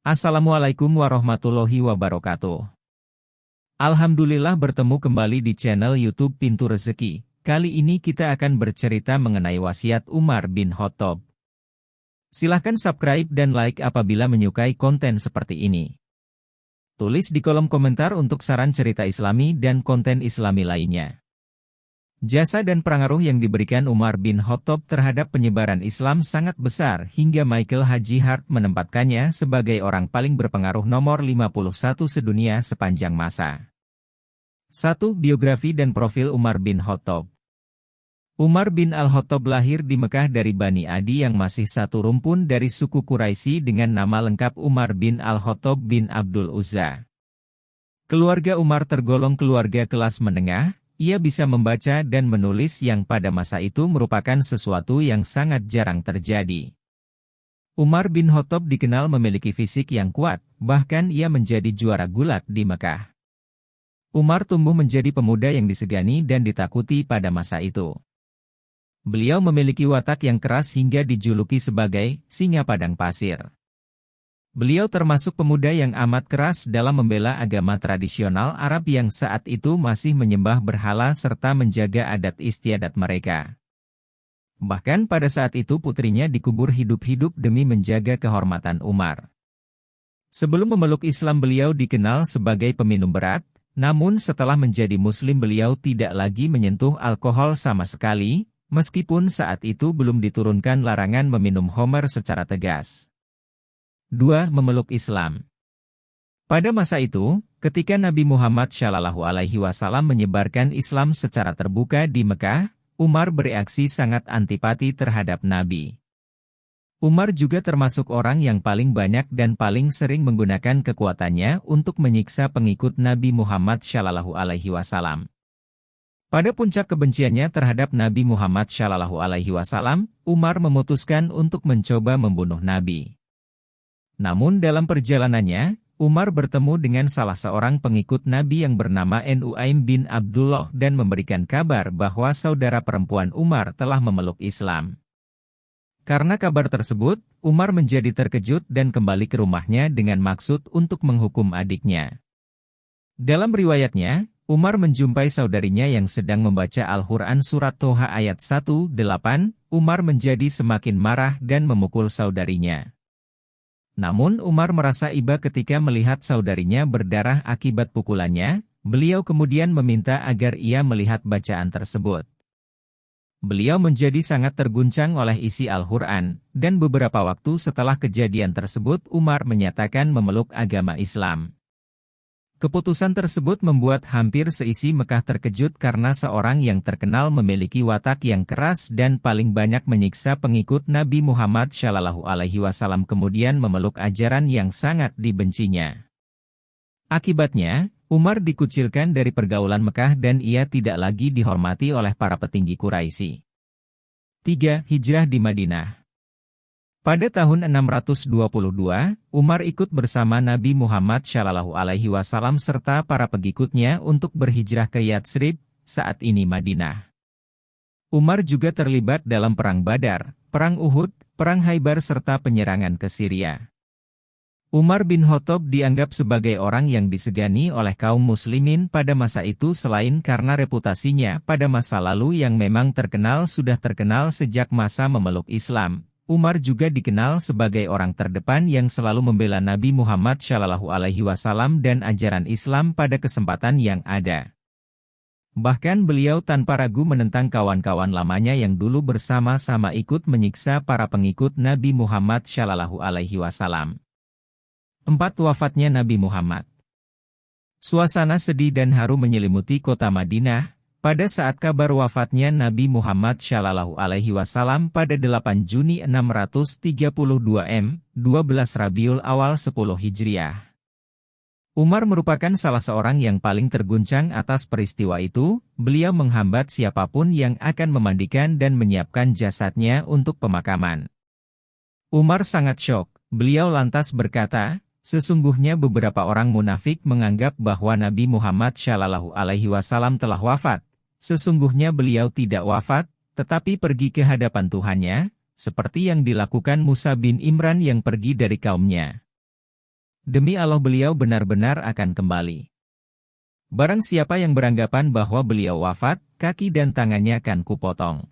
Assalamualaikum warahmatullahi wabarakatuh. Alhamdulillah bertemu kembali di channel YouTube Pintu Rezeki. Kali ini kita akan bercerita mengenai wasiat Umar bin Khattab. Silahkan subscribe dan like apabila menyukai konten seperti ini. Tulis di kolom komentar untuk saran cerita Islami dan konten Islami lainnya. Jasa dan pengaruh yang diberikan Umar bin Khattab terhadap penyebaran Islam sangat besar hingga Michael Haji Hart menempatkannya sebagai orang paling berpengaruh nomor 51 sedunia sepanjang masa. 1. Biografi dan profil Umar bin Khattab. Umar bin Al-Khattab lahir di Mekah dari Bani Adi yang masih satu rumpun dari suku Quraisy dengan nama lengkap Umar bin Al-Khattab bin Abdul Uzza. Keluarga Umar tergolong keluarga kelas menengah. Ia bisa membaca dan menulis yang pada masa itu merupakan sesuatu yang sangat jarang terjadi. Umar bin Khattab dikenal memiliki fisik yang kuat, bahkan ia menjadi juara gulat di Mekah. Umar tumbuh menjadi pemuda yang disegani dan ditakuti pada masa itu. Beliau memiliki watak yang keras hingga dijuluki sebagai singa padang pasir. Beliau termasuk pemuda yang amat keras dalam membela agama tradisional Arab yang saat itu masih menyembah berhala serta menjaga adat istiadat mereka. Bahkan pada saat itu putrinya dikubur hidup-hidup demi menjaga kehormatan Umar. Sebelum memeluk Islam beliau dikenal sebagai peminum berat, namun setelah menjadi muslim beliau tidak lagi menyentuh alkohol sama sekali, meskipun saat itu belum diturunkan larangan meminum khamr secara tegas. 2. Memeluk Islam. Pada masa itu, ketika Nabi Muhammad SAW menyebarkan Islam secara terbuka di Mekah, Umar bereaksi sangat antipati terhadap Nabi. Umar juga termasuk orang yang paling banyak dan paling sering menggunakan kekuatannya untuk menyiksa pengikut Nabi Muhammad SAW. Pada puncak kebenciannya terhadap Nabi Muhammad SAW, Umar memutuskan untuk mencoba membunuh Nabi. Namun dalam perjalanannya, Umar bertemu dengan salah seorang pengikut Nabi yang bernama Nuaim bin Abdullah dan memberikan kabar bahwa saudara perempuan Umar telah memeluk Islam. Karena kabar tersebut, Umar menjadi terkejut dan kembali ke rumahnya dengan maksud untuk menghukum adiknya. Dalam riwayatnya, Umar menjumpai saudarinya yang sedang membaca Al-Quran Surat Toha ayat 1:8, Umar menjadi semakin marah dan memukul saudarinya. Namun Umar merasa iba ketika melihat saudarinya berdarah akibat pukulannya, beliau kemudian meminta agar ia melihat bacaan tersebut. Beliau menjadi sangat terguncang oleh isi Al-Quran, dan beberapa waktu setelah kejadian tersebut Umar menyatakan memeluk agama Islam. Keputusan tersebut membuat hampir seisi Mekah terkejut karena seorang yang terkenal memiliki watak yang keras dan paling banyak menyiksa pengikut Nabi Muhammad SAW kemudian memeluk ajaran yang sangat dibencinya. Akibatnya, Umar dikucilkan dari pergaulan Mekah dan ia tidak lagi dihormati oleh para petinggi Quraisy. 3. Hijrah di Madinah. Pada tahun 622, Umar ikut bersama Nabi Muhammad SAW serta para pengikutnya untuk berhijrah ke Yatsrib, saat ini Madinah. Umar juga terlibat dalam Perang Badar, Perang Uhud, Perang Khaybar serta penyerangan ke Syria. Umar bin Khattab dianggap sebagai orang yang disegani oleh kaum muslimin pada masa itu selain karena reputasinya pada masa lalu yang memang sudah terkenal sejak masa memeluk Islam. Umar juga dikenal sebagai orang terdepan yang selalu membela Nabi Muhammad SAW dan ajaran Islam pada kesempatan yang ada. Bahkan beliau tanpa ragu menentang kawan-kawan lamanya yang dulu bersama-sama ikut menyiksa para pengikut Nabi Muhammad SAW. 4. Wafatnya Nabi Muhammad. Suasana sedih dan haru menyelimuti kota Madinah pada saat kabar wafatnya Nabi Muhammad SAW pada 8 Juni 632 M, 12 Rabiul Awal 10 Hijriah. Umar merupakan salah seorang yang paling terguncang atas peristiwa itu, beliau menghambat siapapun yang akan memandikan dan menyiapkan jasadnya untuk pemakaman. Umar sangat syok, beliau lantas berkata, sesungguhnya beberapa orang munafik menganggap bahwa Nabi Muhammad SAW telah wafat. Sesungguhnya beliau tidak wafat, tetapi pergi ke hadapan Tuhannya, seperti yang dilakukan Musa bin Imran yang pergi dari kaumnya. Demi Allah beliau benar-benar akan kembali. Barang siapa yang beranggapan bahwa beliau wafat, kaki dan tangannya akan kupotong.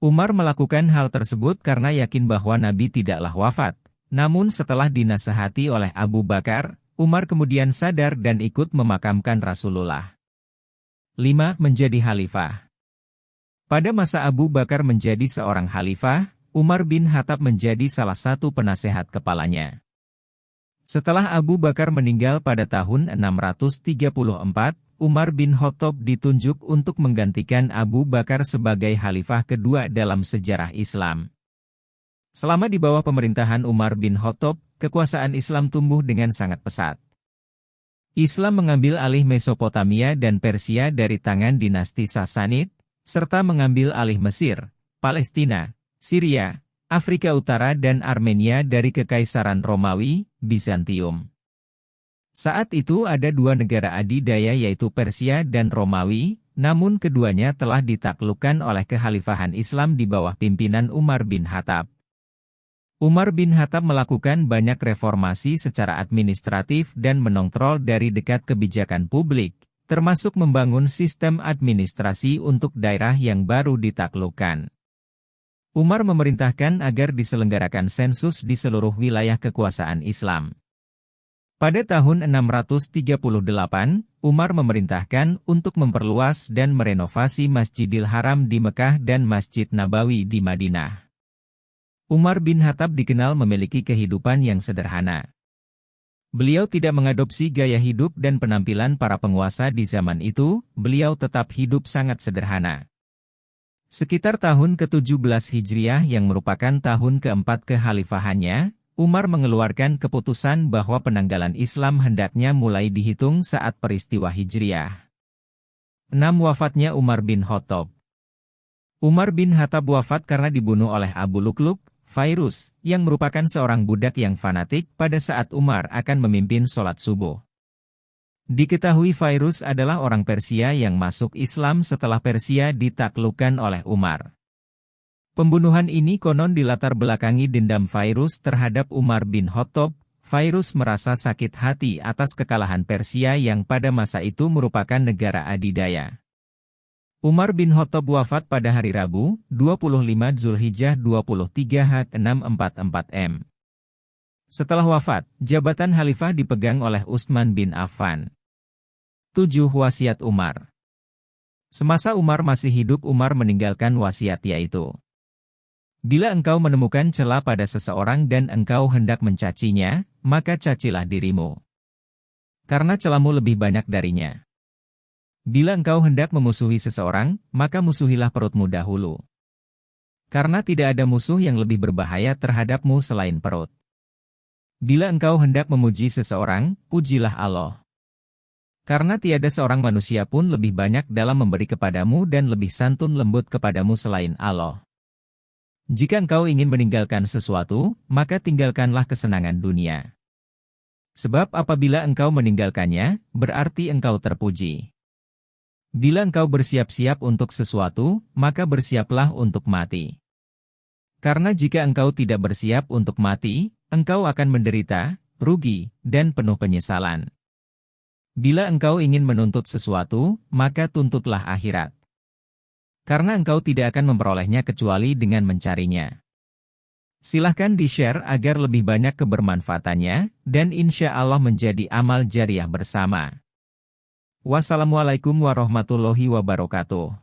Umar melakukan hal tersebut karena yakin bahwa Nabi tidaklah wafat. Namun setelah dinasihati oleh Abu Bakar, Umar kemudian sadar dan ikut memakamkan Rasulullah. 5. Menjadi khalifah. Pada masa Abu Bakar menjadi seorang khalifah, Umar bin Khattab menjadi salah satu penasehat kepalanya. Setelah Abu Bakar meninggal pada tahun 634, Umar bin Khattab ditunjuk untuk menggantikan Abu Bakar sebagai khalifah kedua dalam sejarah Islam. Selama di bawah pemerintahan Umar bin Khattab, kekuasaan Islam tumbuh dengan sangat pesat. Islam mengambil alih Mesopotamia dan Persia dari tangan dinasti Sasanid, serta mengambil alih Mesir, Palestina, Syria, Afrika Utara dan Armenia dari Kekaisaran Romawi, Bizantium. Saat itu ada dua negara adidaya yaitu Persia dan Romawi, namun keduanya telah ditaklukkan oleh kekhalifahan Islam di bawah pimpinan Umar bin Khattab. Umar bin Khattab melakukan banyak reformasi secara administratif dan mengontrol dari dekat kebijakan publik, termasuk membangun sistem administrasi untuk daerah yang baru ditaklukkan. Umar memerintahkan agar diselenggarakan sensus di seluruh wilayah kekuasaan Islam. Pada tahun 638, Umar memerintahkan untuk memperluas dan merenovasi Masjidil Haram di Mekah dan Masjid Nabawi di Madinah. Umar bin Khattab dikenal memiliki kehidupan yang sederhana. Beliau tidak mengadopsi gaya hidup dan penampilan para penguasa di zaman itu, beliau tetap hidup sangat sederhana. Sekitar tahun ke-17 Hijriah yang merupakan tahun keempat kekhalifahannya, Umar mengeluarkan keputusan bahwa penanggalan Islam hendaknya mulai dihitung saat peristiwa Hijriah. 6. Wafatnya Umar bin Khattab. Umar bin Khattab wafat karena dibunuh oleh Abu Lukluk, Fairuz, yang merupakan seorang budak yang fanatik pada saat Umar akan memimpin sholat subuh. Diketahui Fairuz adalah orang Persia yang masuk Islam setelah Persia ditaklukkan oleh Umar. Pembunuhan ini konon dilatar belakangi dendam Fairuz terhadap Umar bin Khattab. Fairuz merasa sakit hati atas kekalahan Persia yang pada masa itu merupakan negara adidaya. Umar bin Khattab wafat pada hari Rabu, 25 Zulhijjah 23 644 M. Setelah wafat, jabatan khalifah dipegang oleh Utsman bin Affan. 7. Wasiat Umar. Semasa Umar masih hidup, Umar meninggalkan wasiat yaitu: bila engkau menemukan celah pada seseorang dan engkau hendak mencacinya, maka cacilah dirimu, karena celahmu lebih banyak darinya. Bila engkau hendak memusuhi seseorang, maka musuhilah perutmu dahulu, karena tidak ada musuh yang lebih berbahaya terhadapmu selain perut. Bila engkau hendak memuji seseorang, pujilah Allah, karena tiada seorang manusia pun lebih banyak dalam memberi kepadamu dan lebih santun lembut kepadamu selain Allah. Jika engkau ingin meninggalkan sesuatu, maka tinggalkanlah kesenangan dunia. Sebab apabila engkau meninggalkannya, berarti engkau terpuji. Bila engkau bersiap-siap untuk sesuatu, maka bersiaplah untuk mati. Karena jika engkau tidak bersiap untuk mati, engkau akan menderita, rugi, dan penuh penyesalan. Bila engkau ingin menuntut sesuatu, maka tuntutlah akhirat. Karena engkau tidak akan memperolehnya kecuali dengan mencarinya. Silahkan di-share agar lebih banyak kebermanfaatannya, dan insya Allah menjadi amal jariah bersama. Wassalamualaikum warahmatullahi wabarakatuh.